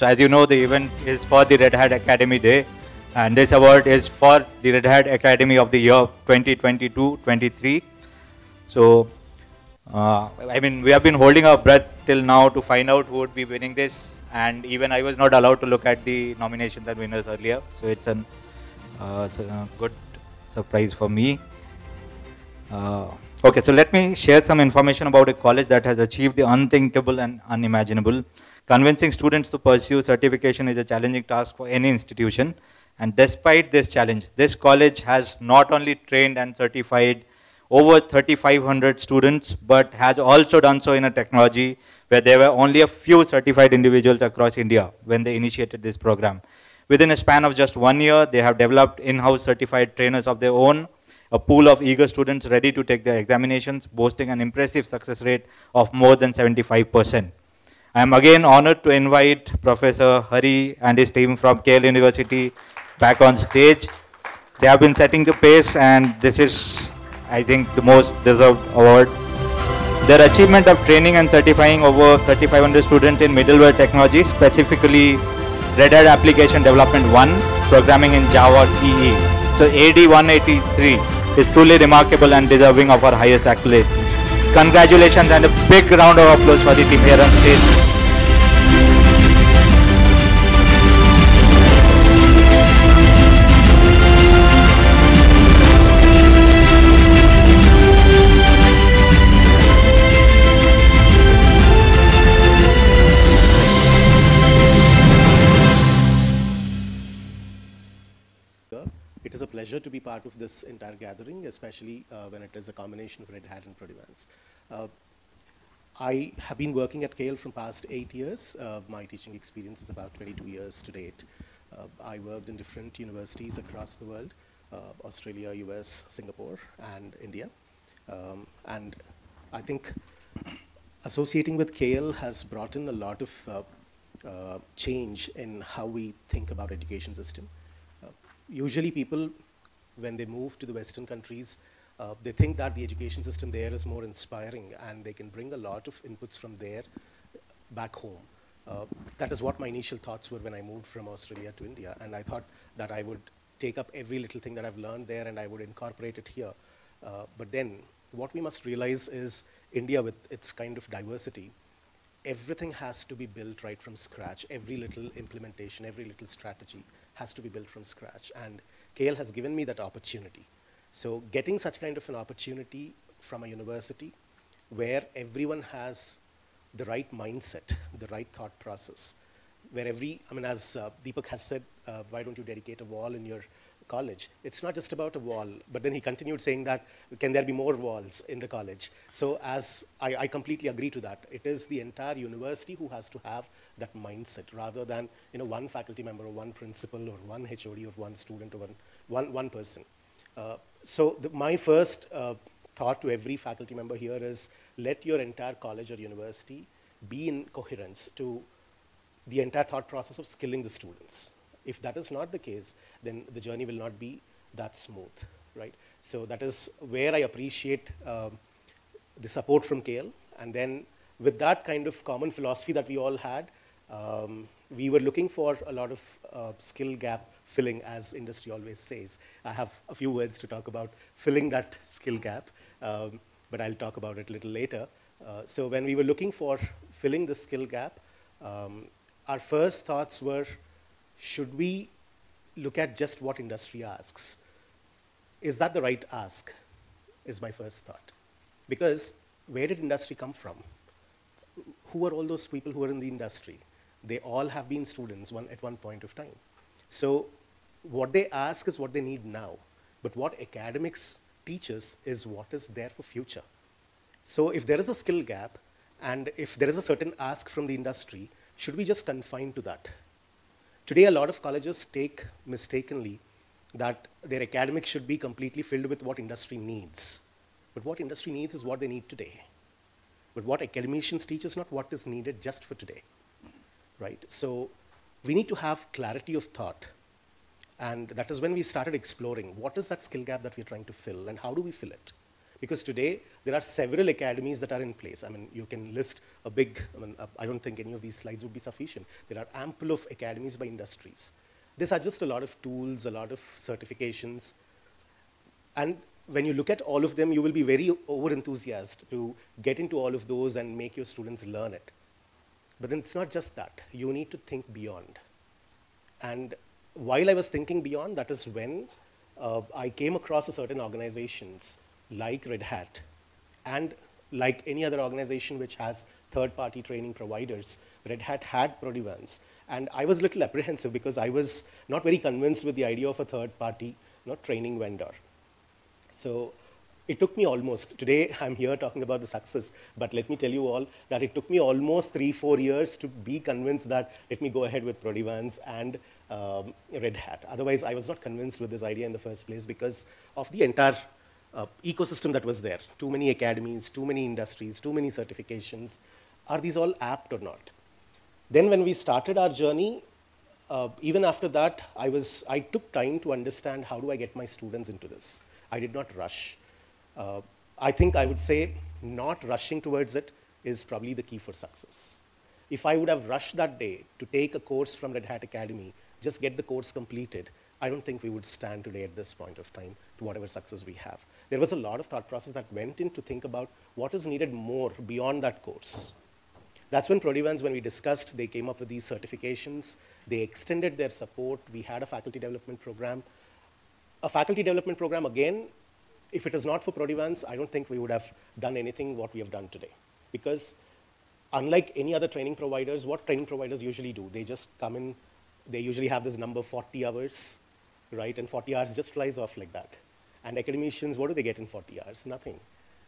So as you know, the event is for the Red Hat Academy Day, and this award is for the Red Hat Academy of the year 2022-23. So, I mean, we have been holding our breath till now to find out who would be winning this, and even I was not allowed to look at the nominations and winners earlier, so it's a good surprise for me. Okay, so let me share some information about a college that has achieved the unthinkable and unimaginable. Convincing students to pursue certification is a challenging task for any institution. And despite this challenge, this college has not only trained and certified over 3,500 students, but has also done so in a technology where there were only a few certified individuals across India when they initiated this program. Within a span of just 1 year, they have developed in-house certified trainers of their own, a pool of eager students ready to take their examinations, boasting an impressive success rate of more than 75%. I am again honored to invite Professor Hari and his team from KL University back on stage. They have been setting the pace, and this is, I think, the most deserved award. Their achievement of training and certifying over 3,500 students in middleware technology, specifically Red Hat Application Development 1, programming in Java EE. So AD 183 is truly remarkable and deserving of our highest accolades. Congratulations and a big round of applause for the team here on stage. It is a pleasure to be part of this entire gathering, especially when it is a combination of Red Hat and Prodevans. I have been working at KL from past 8 years. My teaching experience is about 22 years to date. I worked in different universities across the world, Australia, US, Singapore, and India. And I think associating with KL has brought in a lot of change in how we think about education system. Usually people, when they move to the Western countries, they think that the education system there is more inspiring and they can bring a lot of inputs from there back home. That is what my initial thoughts were when I moved from Australia to India, and I thought that I would take up every little thing that I've learned there and I would incorporate it here. But then what we must realize is India, with its kind of diversity, everything has to be built right from scratch. Every little implementation, every little strategy has to be built from scratch. And KL has given me that opportunity. So getting such kind of an opportunity from a university where everyone has the right mindset, the right thought process, where as Deepak has said, why don't you dedicate a wall in your college? It's not just about a wall, but then he continued saying that, can there be more walls in the college? So as I completely agree to that. It is the entire university who has to have that mindset rather than one faculty member or one principal or one HOD or one student or one person. So my first thought to every faculty member here is let your entire college or university be in coherence to the entire thought process of skilling the students. If that is not the case, then the journey will not be that smooth, right? So that is where I appreciate the support from KL. And then with that kind of common philosophy that we all had, we were looking for a lot of skill gap filling, as industry always says. I have a few words to talk about filling that skill gap, but I'll talk about it a little later. So when we were looking for filling the skill gap, our first thoughts were, should we look at just what industry asks? Is that the right ask, is my first thought. Because where did industry come from? Who are all those people who are in the industry? They all have been students at one point of time. So what they ask is what they need now. But what academics teach us is what is there for future. So if there is a skill gap, and if there is a certain ask from the industry, should we just confine to that? Today, a lot of colleges take mistakenly that their academics should be completely filled with what industry needs. But what industry needs is what they need today. But what academicians teach is not what is needed just for today, right? So we need to have clarity of thought. And that is when we started exploring what is that skill gap that we're trying to fill and how do we fill it? Because today, there are several academies that are in place. I mean, you can list a big, I don't think any of these slides would be sufficient. There are ample of academies by industries. These are just a lot of tools, a lot of certifications. And when you look at all of them, you will be very over-enthusiastic to get into all of those and make your students learn it. But then it's not just that. You need to think beyond. And while I was thinking beyond, that is when I came across certain organizations like Red Hat and like any other organization which has third-party training providers. Red Hat had Prodevans. And I was a little apprehensive because I was not very convinced with the idea of a third-party training vendor. So it took me almost, today I'm here talking about the success, but let me tell you all that it took me almost 3-4 years to be convinced that let me go ahead with Prodevans and Red Hat. Otherwise, I was not convinced with this idea in the first place because of the entire ecosystem that was there. Too many academies, too many industries, too many certifications. Are these all apt or not? Then when we started our journey, even after that, I took time to understand how do I get my students into this. I did not rush. I think I would say not rushing towards it is probably the key for success. If I would have rushed that day to take a course from Red Hat Academy, just get the course completed, I don't think we would stand today at this point of time to whatever success we have. There was a lot of thought process that went in to think about what is needed more beyond that course. That's when Prodevans, when we discussed, they came up with these certifications. They extended their support. We had a faculty development program. A faculty development program, again, if it is not for Prodevans, I don't think we would have done anything what we have done today. Because unlike any other training providers, what training providers usually do, they just come in, they usually have this number 40 hours, right? And 40 hours just flies off like that. And academicians, what do they get in 40 hours? Nothing,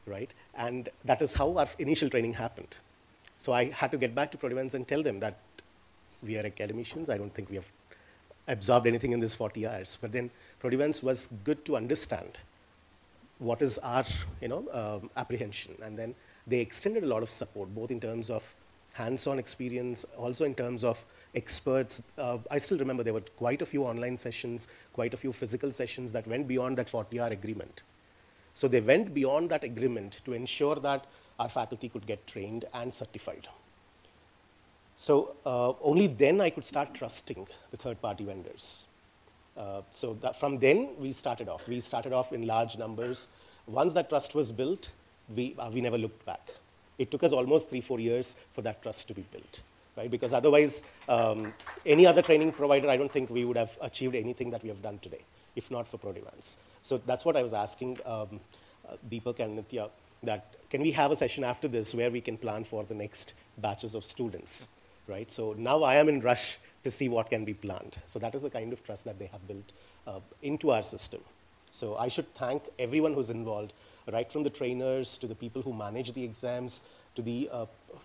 right? And that is how our initial training happened. So I had to get back to Prodevans and tell them that we are academicians. I don't think we have absorbed anything in this 40 hours. But then Prodevans was good to understand what is our apprehension. And then they extended a lot of support, both in terms of hands-on experience, also in terms of experts. I still remember there were quite a few online sessions, quite a few physical sessions that went beyond that 40-hour agreement. So they went beyond that agreement to ensure that our faculty could get trained and certified. So only then I could start trusting the third-party vendors. So that from then we started off. We started off in large numbers. Once that trust was built, we never looked back. It took us almost 3-4 years for that trust to be built, right? Because otherwise, any other training provider, I don't think we would have achieved anything that we have done today, if not for Prodevans. So that's what I was asking Deepak and Nitya, that can we have a session after this where we can plan for the next batches of students, right? So now I am in rush to see what can be planned. So that is the kind of trust that they have built into our system. So I should thank everyone who's involved, right from the trainers to the people who manage the exams, to the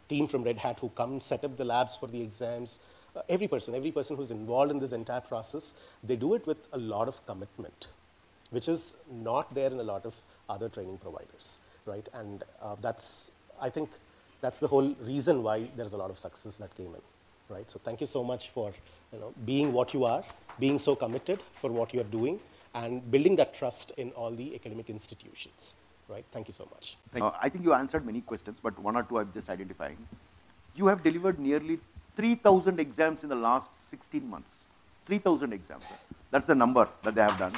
team from Red Hat who come set up the labs for the exams. Every person who's involved in this entire process, they do it with a lot of commitment, which is not there in a lot of other training providers, right? And I think that's the whole reason why there's a lot of success that came in, right? So thank you so much for being what you are, being so committed for what you're doing, and building that trust in all the academic institutions. Right? Thank you so much. I think you answered many questions, but one or two I'm just identifying. You have delivered nearly 3,000 exams in the last 16 months. 3,000 exams. That's the number that they have done.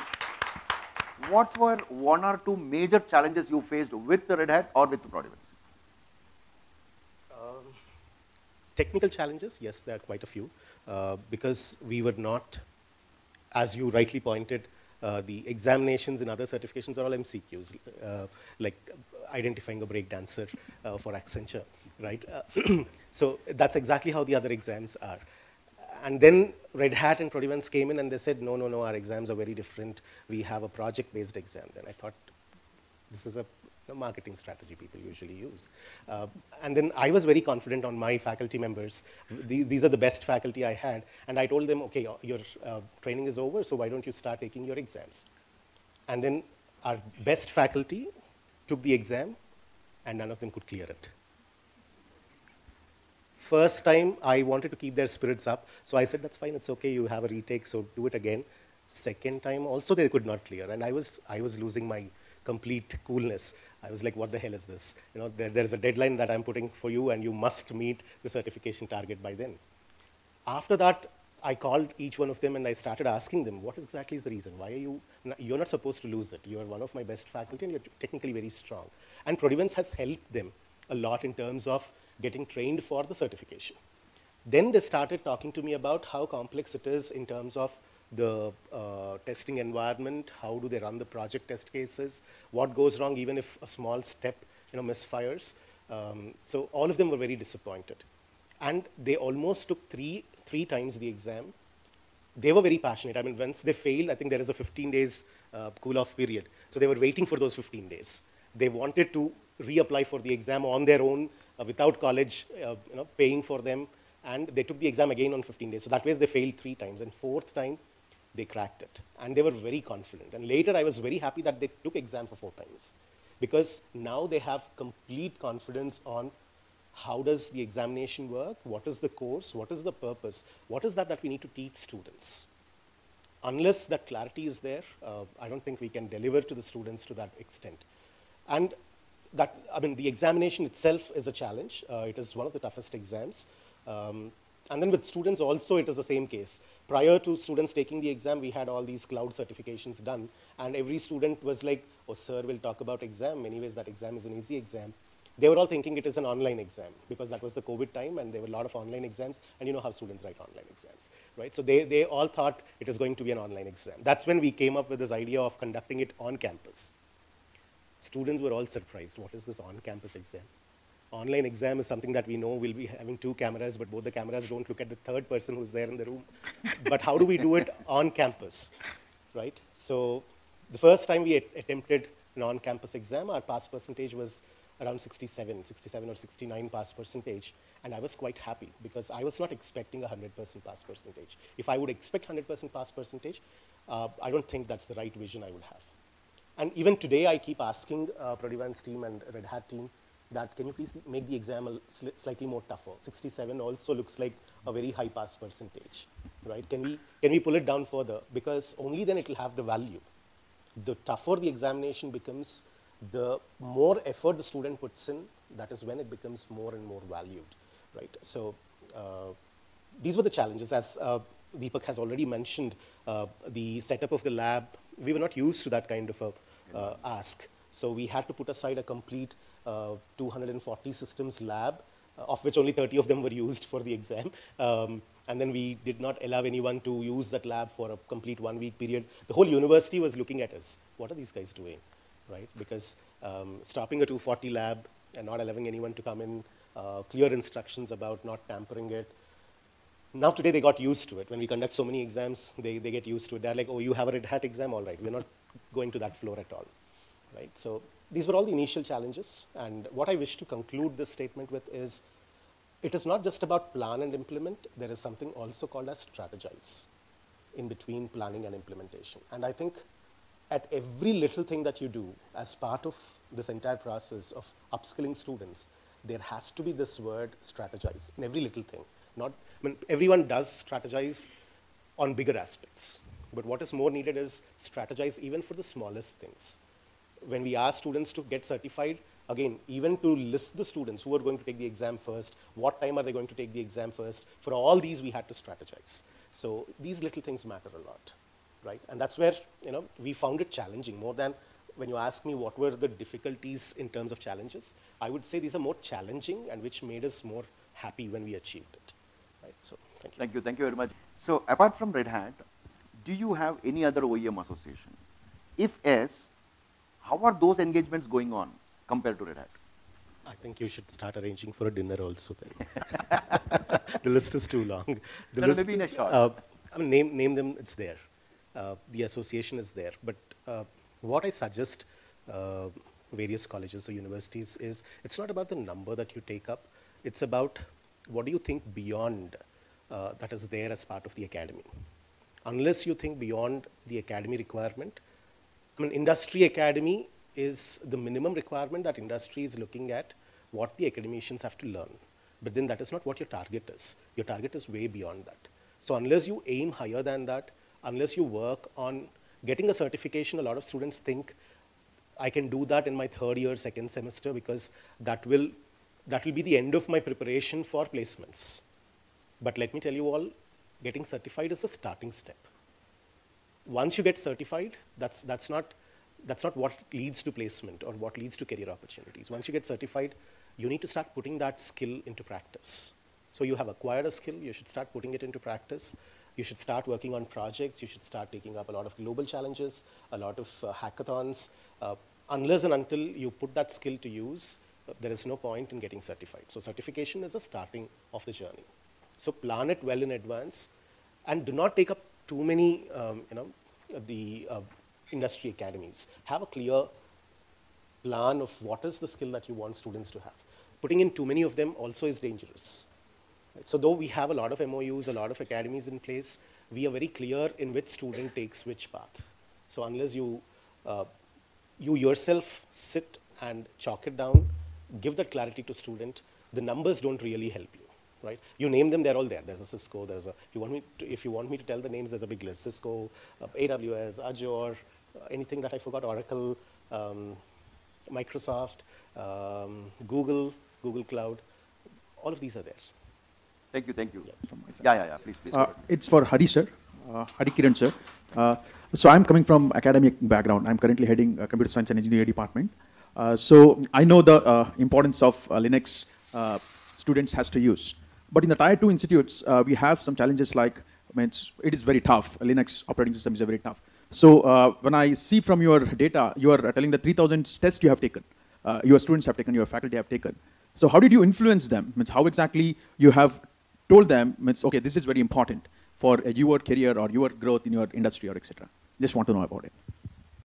What were one or two major challenges you faced with the Red Hat or with the Prodevans? Technical challenges, yes, there are quite a few. Because we were not, as you rightly pointed, the examinations and other certifications are all MCQs, like identifying a breakdancer for Accenture, right? So that's exactly how the other exams are. And then Red Hat and Prodevans came in and they said, no, our exams are very different. We have a project-based exam. Then I thought, this is a marketing strategy people usually use. And then I was very confident on my faculty members. These are the best faculty I had. And I told them, okay, your training is over, so why don't you start taking your exams? And then our best faculty took the exam, and none of them could clear it. First time, I wanted to keep their spirits up, so I said, that's fine, it's okay, you have a retake, so do it again. Second time, also they could not clear, and I was losing my complete coolness. I was like, what the hell is this? There's a deadline that I'm putting for you, and you must meet the certification target by then. After that, I called each one of them and I started asking them, what exactly is the reason? Why are you're not supposed to lose it. You're one of my best faculty and you're technically very strong. And Prodevans has helped them a lot in terms of getting trained for the certification. Then they started talking to me about how complex it is in terms of the testing environment, how do they run the project test cases, what goes wrong even if a small step misfires. So all of them were very disappointed. And they almost took three times the exam. They were very passionate. I mean, once they failed, I think there is a 15 days cool-off period. So they were waiting for those 15 days. They wanted to reapply for the exam on their own, without college paying for them. And they took the exam again on 15 days. So that way they failed 3 times. And 4th time, they cracked it. And they were very confident. And later, I was very happy that they took exam for 4 times. Because now they have complete confidence on how does the examination work, what is the course, what is the purpose, what is that we need to teach students. Unless that clarity is there, I don't think we can deliver to the students to that extent. And that, I mean, the examination itself is a challenge. It is one of the toughest exams. And then with students also, it is the same case. Prior to students taking the exam, we had all these cloud certifications done. And every student was like, oh, sir, we'll talk about exam. Anyways, that exam is an easy exam. They were all thinking it is an online exam because that was the COVID time and there were a lot of online exams, and you know how students write online exams, right? So they all thought it is going to be an online exam. That's when we came up with this idea of conducting it on campus. Students were all surprised. What is this on-campus exam? Online exam is something that we know we'll be having 2 cameras, but both the cameras don't look at the 3rd person who's there in the room. But how do we do it on campus, right? So the first time we attempted an on-campus exam, our pass percentage was around 67 or 69 pass percentage. And I was quite happy because I was not expecting a 100% pass percentage. If I would expect 100% pass percentage, I don't think that's the right vision I would have. And even today, I keep asking Prodevans team and Red Hat team that can you please make the exam slightly more tougher? 67 also looks like a very high pass percentage, right? Can we pull it down further? Because only then it will have the value. The tougher the examination becomes, the more effort the student puts in, that is when it becomes more and more valued, right? So these were the challenges. As Deepak has already mentioned, the setup of the lab, we were not used to that kind of a ask. So we had to put aside a complete 240 systems lab, of which only 30 of them were used for the exam. And then we did not allow anyone to use that lab for a complete 1-week period. The whole university was looking at us. What are these guys doing? Right? Because stopping a 240 lab and not allowing anyone to come in, clear instructions about not tampering it. Now today they got used to it. When we conduct so many exams, they get used to it. They're like, oh, you have a Red Hat exam? All right, we're not going to that floor at all. Right? So these were all the initial challenges. And what I wish to conclude this statement with is, it is not just about plan and implement. There is something also called as strategize in between planning and implementation. And I think at every little thing that you do as part of this entire process of upskilling students, there has to be this word strategize in every little thing. Everyone does strategize on bigger aspects, but what is more needed is strategize even for the smallest things. When we ask students to get certified, again, even to list the students who are going to take the exam first, what time are they going to take the exam first, for all these we had to strategize. So these little things matter a lot. Right? And that's where we found it challenging more than when you ask me what were the difficulties in terms of challenges. I would say these are more challenging and which made us more happy when we achieved it. Right? So thank you. Thank you very much. So apart from Red Hat, do you have any other OEM association? If yes, how are those engagements going on compared to Red Hat? I think you should start arranging for a dinner also then. The list is too long. Maybe in a short. Name them, it's there. The association is there. But what I suggest various colleges or universities is, it's not about the number that you take up. It's about what do you think beyond that is there as part of the academy. Unless you think beyond the academy requirement, industry academy is the minimum requirement that industry is looking at what the academicians have to learn. But then that is not what your target is. Your target is way beyond that. So unless you aim higher than that, unless you work on getting a certification, a lot of students think I can do that in my third year, second semester, because that will be the end of my preparation for placements. But let me tell you all, getting certified is the starting step. Once you get certified, that's not what leads to placement or what leads to career opportunities. Once you get certified, you need to start putting that skill into practice. So you have acquired a skill, you should start putting it into practice. You should start working on projects. You should start taking up a lot of global challenges, a lot of hackathons. Unless and until you put that skill to use, there is no point in getting certified. So certification is the starting of the journey. So plan it well in advance, and do not take up too many, industry academies. Have a clear plan of what is the skill that you want students to have. Putting in too many of them also is dangerous. Right? So though we have a lot of MOUs, a lot of academies in place, we are very clear in which student takes which path. So unless you yourself sit and chalk it down, give that clarity to student, the numbers don't really help you. Right? You name them, they're all there. There's a Cisco, there's a, if you want me to tell the names, there's a big list. Cisco, AWS, Azure, anything that I forgot, Oracle, Microsoft, Google Cloud, all of these are there. Thank you, thank you. Yeah, Yeah, please. It's for Hari sir, Hari Kiran sir. So I'm coming from academic background. I'm currently heading computer science and engineering department. So I know the importance of Linux students has to use. But in the tier 2 institutes, we have some challenges like, it is very tough. Linux operating system is very tough. So when I see from your data, you are telling the 3,000 tests you have taken, your students have taken, your faculty have taken. So how did you influence them? How exactly you have told them, okay, this is very important for your career or your growth in your industry or etc. Just want to know about it.